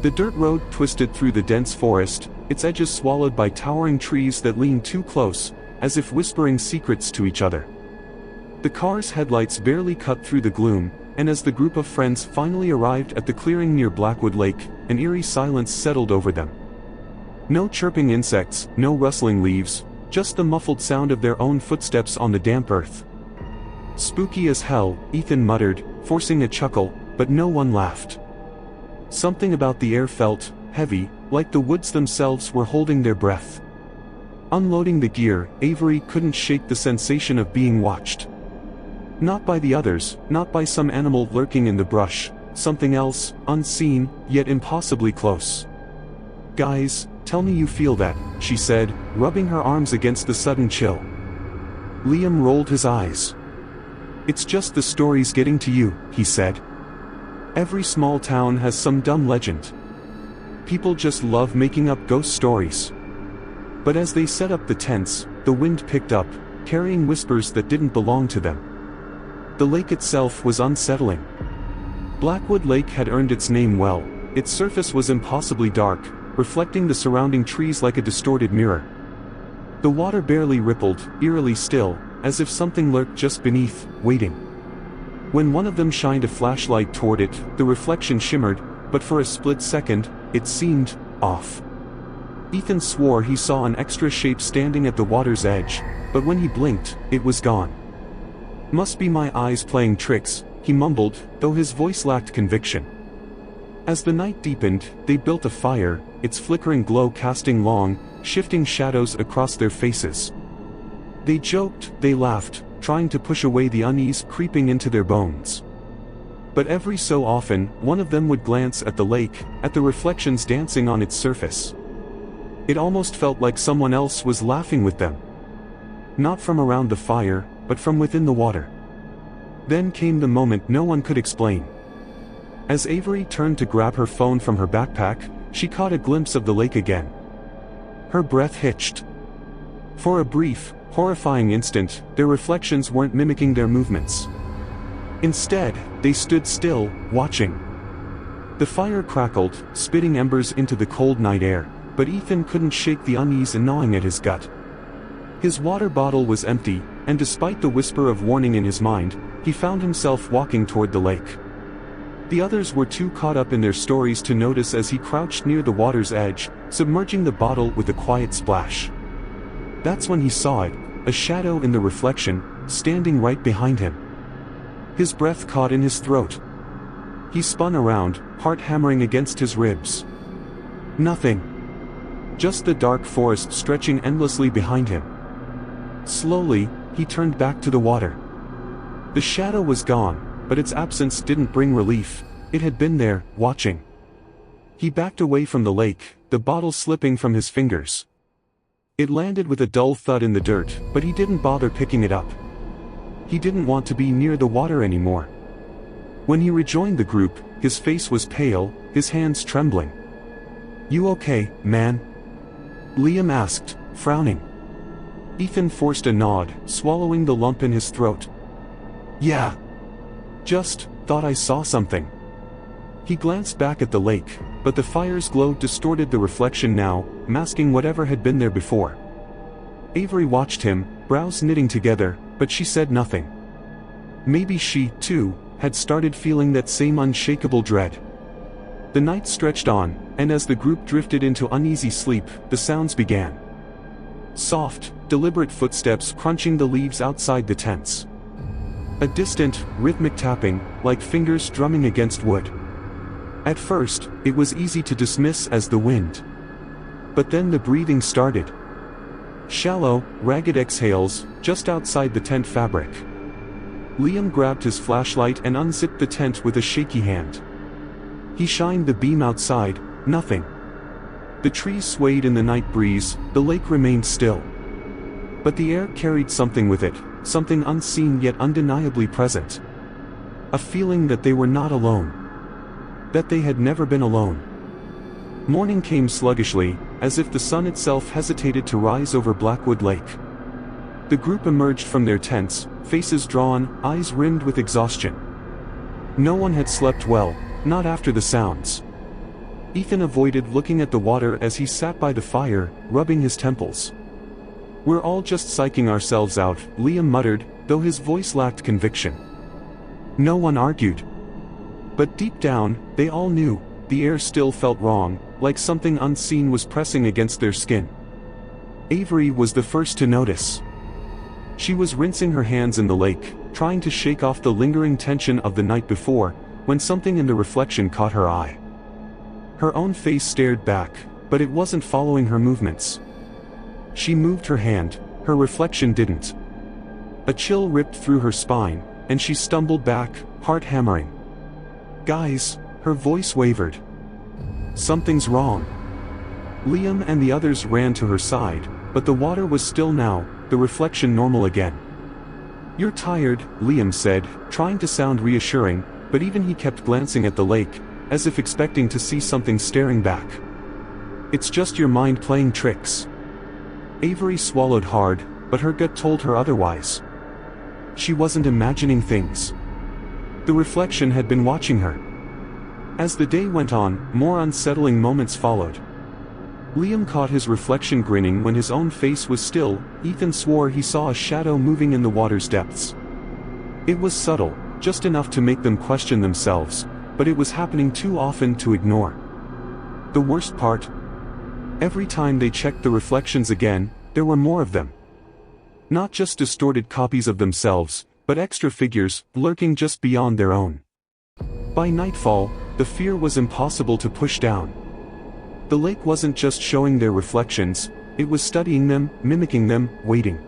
The dirt road twisted through the dense forest, its edges swallowed by towering trees that leaned too close, as if whispering secrets to each other. The car's headlights barely cut through the gloom, and as the group of friends finally arrived at the clearing near Blackwood Lake, an eerie silence settled over them. No chirping insects, no rustling leaves, just the muffled sound of their own footsteps on the damp earth. "Spooky as hell," Ethan muttered, forcing a chuckle, but no one laughed. Something about the air felt heavy, like the woods themselves were holding their breath. Unloading the gear, Avery couldn't shake the sensation of being watched. Not by the others, not by some animal lurking in the brush, something else, unseen, yet impossibly close. "Guys, tell me you feel that," she said, rubbing her arms against the sudden chill. Liam rolled his eyes. "It's just the stories getting to you," he said. "Every small town has some dumb legend. People just love making up ghost stories." But as they set up the tents, the wind picked up, carrying whispers that didn't belong to them. The lake itself was unsettling. Blackwood Lake had earned its name well. Its surface was impossibly dark, reflecting the surrounding trees like a distorted mirror. The water barely rippled, eerily still, as if something lurked just beneath, waiting. When one of them shined a flashlight toward it, the reflection shimmered, but for a split second, it seemed off. Ethan swore he saw an extra shape standing at the water's edge, but when he blinked, it was gone. "Must be my eyes playing tricks," he mumbled, though his voice lacked conviction. As the night deepened, they built a fire, its flickering glow casting long, shifting shadows across their faces. They joked, they laughed, trying to push away the unease creeping into their bones. But every so often, one of them would glance at the lake, at the reflections dancing on its surface. It almost felt like someone else was laughing with them. Not from around the fire, but from within the water. Then came the moment no one could explain. As Avery turned to grab her phone from her backpack, she caught a glimpse of the lake again. Her breath hitched. For a brief, horrifying instant, their reflections weren't mimicking their movements. Instead, they stood still, watching. The fire crackled, spitting embers into the cold night air, but Ethan couldn't shake the unease gnawing at his gut. His water bottle was empty, and despite the whisper of warning in his mind, he found himself walking toward the lake. The others were too caught up in their stories to notice as he crouched near the water's edge, submerging the bottle with a quiet splash. That's when he saw it, a shadow in the reflection, standing right behind him. His breath caught in his throat. He spun around, heart hammering against his ribs. Nothing. Just the dark forest stretching endlessly behind him. Slowly, he turned back to the water. The shadow was gone, but its absence didn't bring relief. It had been there, watching. He backed away from the lake, the bottle slipping from his fingers. It landed with a dull thud in the dirt, but he didn't bother picking it up. He didn't want to be near the water anymore. When he rejoined the group, his face was pale, his hands trembling. "You okay, man?" Liam asked, frowning. Ethan forced a nod, swallowing the lump in his throat. "Yeah. Just thought I saw something." He glanced back at the lake, but the fire's glow distorted the reflection now, masking whatever had been there before. Avery watched him, brows knitting together, but she said nothing. Maybe she, too, had started feeling that same unshakable dread. The night stretched on, and as the group drifted into uneasy sleep, the sounds began. Soft, deliberate footsteps crunching the leaves outside the tents. A distant, rhythmic tapping, like fingers drumming against wood. At first, it was easy to dismiss as the wind. But then the breathing started. Shallow, ragged exhales, just outside the tent fabric. Liam grabbed his flashlight and unzipped the tent with a shaky hand. He shined the beam outside, nothing. The trees swayed in the night breeze, the lake remained still. But the air carried something with it, something unseen yet undeniably present. A feeling that they were not alone. That they had never been alone. Morning came sluggishly, as if the sun itself hesitated to rise over Blackwood Lake. The group emerged from their tents, faces drawn, eyes rimmed with exhaustion. No one had slept well, not after the sounds. Ethan avoided looking at the water as he sat by the fire, rubbing his temples. "We're all just psyching ourselves out," Liam muttered, though his voice lacked conviction. No one argued. But deep down, they all knew, the air still felt wrong, like something unseen was pressing against their skin. Avery was the first to notice. She was rinsing her hands in the lake, trying to shake off the lingering tension of the night before, when something in the reflection caught her eye. Her own face stared back, but it wasn't following her movements. She moved her hand, her reflection didn't. A chill ripped through her spine, and she stumbled back, heart hammering. "Guys," her voice wavered. "Something's wrong." Liam and the others ran to her side, but the water was still now, the reflection normal again. "You're tired," Liam said, trying to sound reassuring, but even he kept glancing at the lake, as if expecting to see something staring back. "It's just your mind playing tricks." Avery swallowed hard, but her gut told her otherwise. She wasn't imagining things. The reflection had been watching her. As the day went on, more unsettling moments followed. Liam caught his reflection grinning when his own face was still. Ethan swore he saw a shadow moving in the water's depths. It was subtle, just enough to make them question themselves, but it was happening too often to ignore. The worst part? Every time they checked the reflections again, there were more of them. Not just distorted copies of themselves, but extra figures, lurking just beyond their own. By nightfall, the fear was impossible to push down. The lake wasn't just showing their reflections, it was studying them, mimicking them, waiting.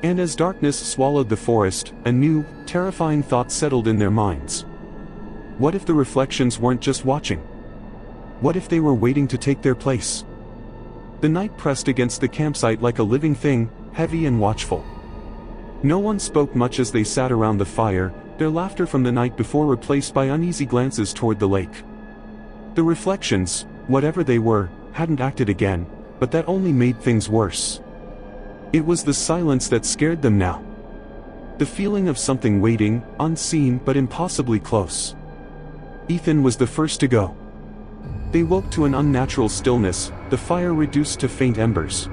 And as darkness swallowed the forest, a new, terrifying thought settled in their minds. What if the reflections weren't just watching? What if they were waiting to take their place? The night pressed against the campsite like a living thing, heavy and watchful. No one spoke much as they sat around the fire, their laughter from the night before replaced by uneasy glances toward the lake. The reflections, whatever they were, hadn't acted again, but that only made things worse. It was the silence that scared them now. The feeling of something waiting, unseen but impossibly close. Ethan was the first to go. They woke to an unnatural stillness, the fire reduced to faint embers.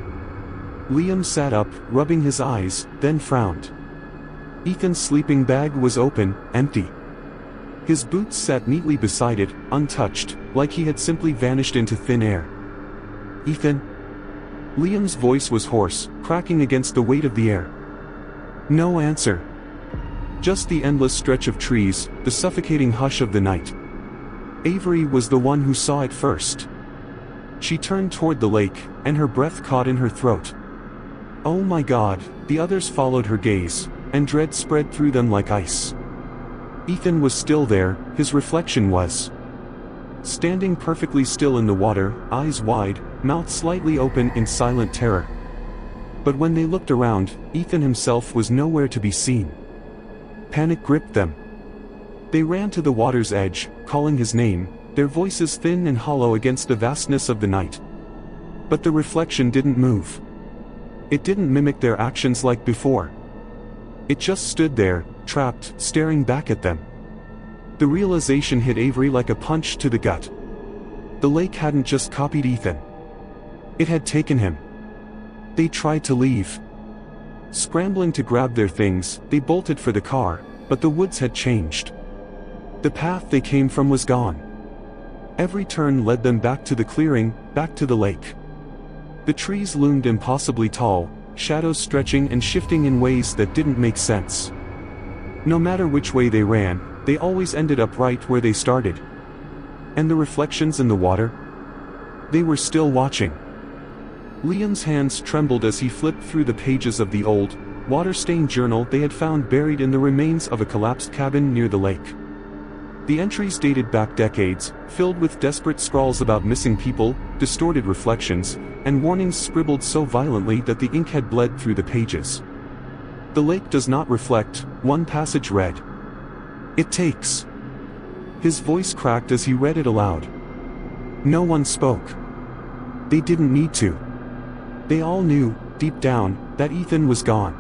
Liam sat up, rubbing his eyes, then frowned. Ethan's sleeping bag was open, empty. His boots sat neatly beside it, untouched, like he had simply vanished into thin air. "Ethan?" Liam's voice was hoarse, cracking against the weight of the air. No answer. Just the endless stretch of trees, the suffocating hush of the night. Avery was the one who saw it first. She turned toward the lake, and her breath caught in her throat. "Oh my God," the others followed her gaze, and dread spread through them like ice. Ethan was still there, his reflection was. Standing perfectly still in the water, eyes wide, mouth slightly open in silent terror. But when they looked around, Ethan himself was nowhere to be seen. Panic gripped them. They ran to the water's edge, calling his name, their voices thin and hollow against the vastness of the night. But the reflection didn't move. It didn't mimic their actions like before. It just stood there, trapped, staring back at them. The realization hit Avery like a punch to the gut. The lake hadn't just copied Ethan. It had taken him. They tried to leave. Scrambling to grab their things, they bolted for the car, but the woods had changed. The path they came from was gone. Every turn led them back to the clearing, back to the lake. The trees loomed impossibly tall, shadows stretching and shifting in ways that didn't make sense. No matter which way they ran, they always ended up right where they started. And the reflections in the water? They were still watching. Liam's hands trembled as he flipped through the pages of the old, water-stained journal they had found buried in the remains of a collapsed cabin near the lake. The entries dated back decades, filled with desperate scrawls about missing people, distorted reflections, and warnings scribbled so violently that the ink had bled through the pages. "The lake does not reflect," one passage read. "It takes." His voice cracked as he read it aloud. No one spoke. They didn't need to. They all knew, deep down, that Ethan was gone.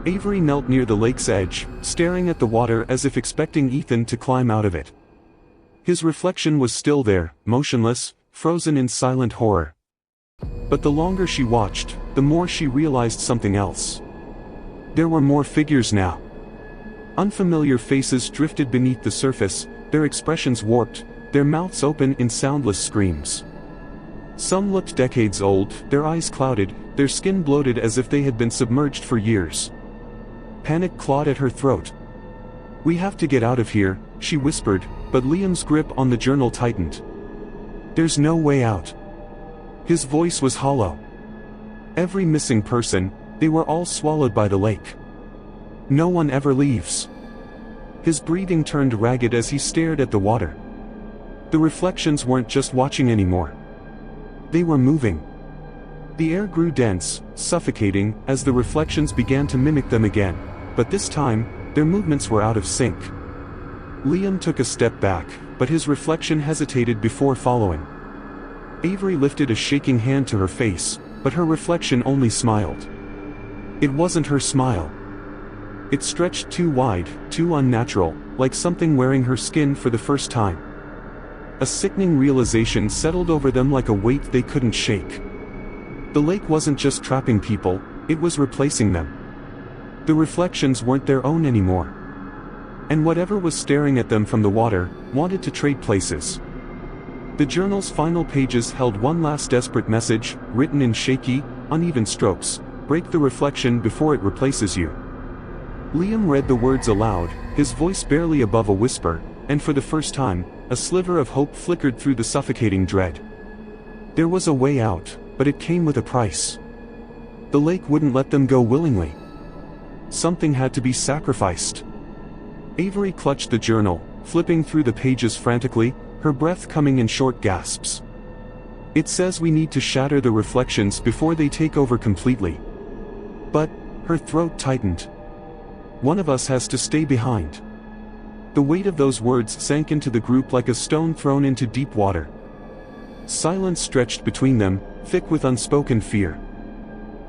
Avery knelt near the lake's edge, staring at the water as if expecting Ethan to climb out of it. His reflection was still there, motionless, frozen in silent horror. But the longer she watched, the more she realized something else. There were more figures now. Unfamiliar faces drifted beneath the surface, their expressions warped, their mouths open in soundless screams. Some looked decades old, their eyes clouded, their skin bloated as if they had been submerged for years. Panic clawed at her throat. "We have to get out of here," she whispered, but Liam's grip on the journal tightened. "There's no way out." His voice was hollow. "Every missing person, they were all swallowed by the lake. No one ever leaves." His breathing turned ragged as he stared at the water. The reflections weren't just watching anymore. They were moving. The air grew dense, suffocating, as the reflections began to mimic them again, but this time, their movements were out of sync. Liam took a step back, but his reflection hesitated before following. Avery lifted a shaking hand to her face, but her reflection only smiled. It wasn't her smile. It stretched too wide, too unnatural, like something wearing her skin for the first time. A sickening realization settled over them like a weight they couldn't shake. The lake wasn't just trapping people, it was replacing them. The reflections weren't their own anymore. And whatever was staring at them from the water, wanted to trade places. The journal's final pages held one last desperate message, written in shaky, uneven strokes: "Break the reflection before it replaces you." Liam read the words aloud, his voice barely above a whisper, and for the first time, a sliver of hope flickered through the suffocating dread. There was a way out, but it came with a price. The lake wouldn't let them go willingly. Something had to be sacrificed. Avery clutched the journal, flipping through the pages frantically, her breath coming in short gasps. "It says we need to shatter the reflections before they take over completely." But, her throat tightened. "One of us has to stay behind." The weight of those words sank into the group like a stone thrown into deep water. Silence stretched between them, thick with unspoken fear.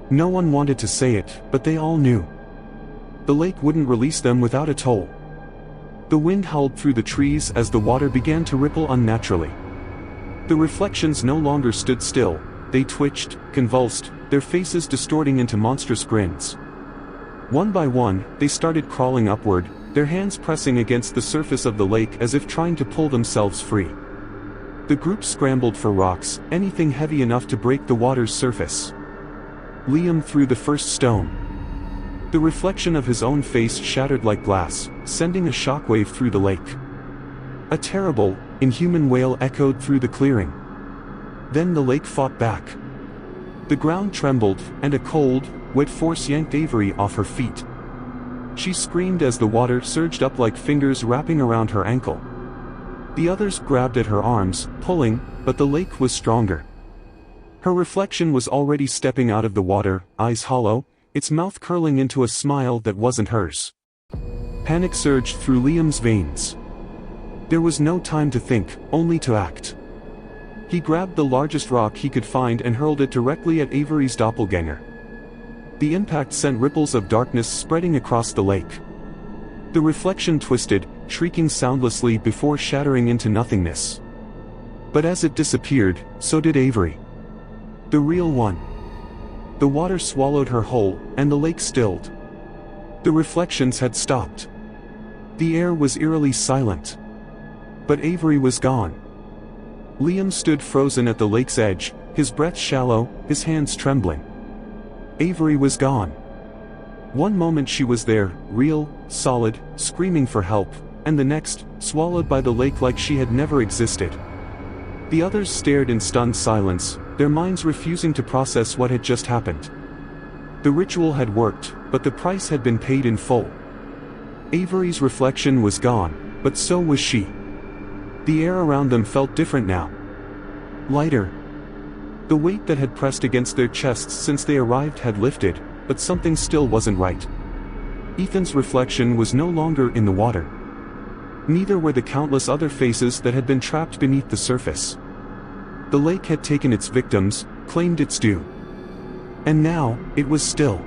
No one wanted to say it, but they all knew. The lake wouldn't release them without a toll. The wind howled through the trees as the water began to ripple unnaturally. The reflections no longer stood still, they twitched, convulsed, their faces distorting into monstrous grins. One by one, they started crawling upward, their hands pressing against the surface of the lake as if trying to pull themselves free. The group scrambled for rocks, anything heavy enough to break the water's surface. Liam threw the first stone. The reflection of his own face shattered like glass, sending a shockwave through the lake. A terrible, inhuman wail echoed through the clearing. Then the lake fought back. The ground trembled, and a cold, wet force yanked Avery off her feet. She screamed as the water surged up like fingers wrapping around her ankle. The others grabbed at her arms, pulling, but the lake was stronger. Her reflection was already stepping out of the water, eyes hollow, its mouth curling into a smile that wasn't hers. Panic surged through Liam's veins. There was no time to think, only to act. He grabbed the largest rock he could find and hurled it directly at Avery's doppelganger. The impact sent ripples of darkness spreading across the lake. The reflection twisted, shrieking soundlessly before shattering into nothingness. But as it disappeared, so did Avery. The real one. The water swallowed her whole, and the lake stilled. The reflections had stopped. The air was eerily silent. But Avery was gone. Liam stood frozen at the lake's edge, his breath shallow, his hands trembling. Avery was gone. One moment she was there, real, solid, screaming for help, and the next, swallowed by the lake like she had never existed. The others stared in stunned silence, their minds refusing to process what had just happened. The ritual had worked, but the price had been paid in full. Avery's reflection was gone, but so was she. The air around them felt different now. Lighter. The weight that had pressed against their chests since they arrived had lifted, but something still wasn't right. Ethan's reflection was no longer in the water. Neither were the countless other faces that had been trapped beneath the surface. The lake had taken its victims, claimed its due. And now, it was still.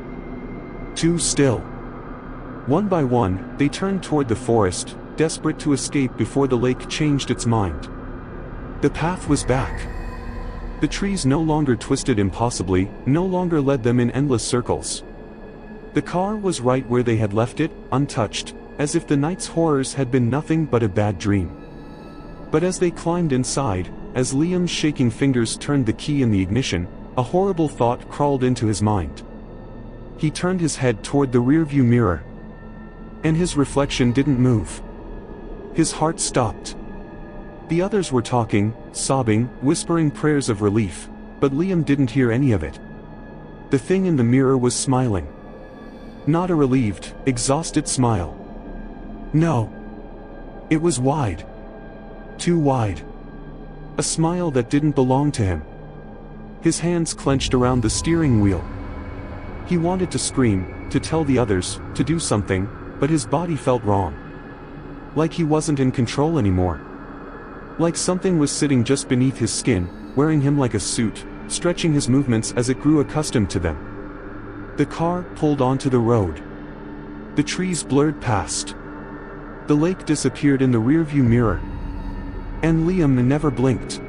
Too still. One by one, they turned toward the forest, desperate to escape before the lake changed its mind. The path was back. The trees no longer twisted impossibly, no longer led them in endless circles. The car was right where they had left it, untouched, as if the night's horrors had been nothing but a bad dream. But as they climbed inside, as Liam's shaking fingers turned the key in the ignition, a horrible thought crawled into his mind. He turned his head toward the rearview mirror. And his reflection didn't move. His heart stopped. The others were talking, sobbing, whispering prayers of relief, but Liam didn't hear any of it. The thing in the mirror was smiling. Not a relieved, exhausted smile. No. It was wide. Too wide. A smile that didn't belong to him. His hands clenched around the steering wheel. He wanted to scream, to tell the others, to do something, but his body felt wrong. Like he wasn't in control anymore. Like something was sitting just beneath his skin, wearing him like a suit, stretching his movements as it grew accustomed to them. The car pulled onto the road. The trees blurred past. The lake disappeared in the rearview mirror. And Liam never blinked.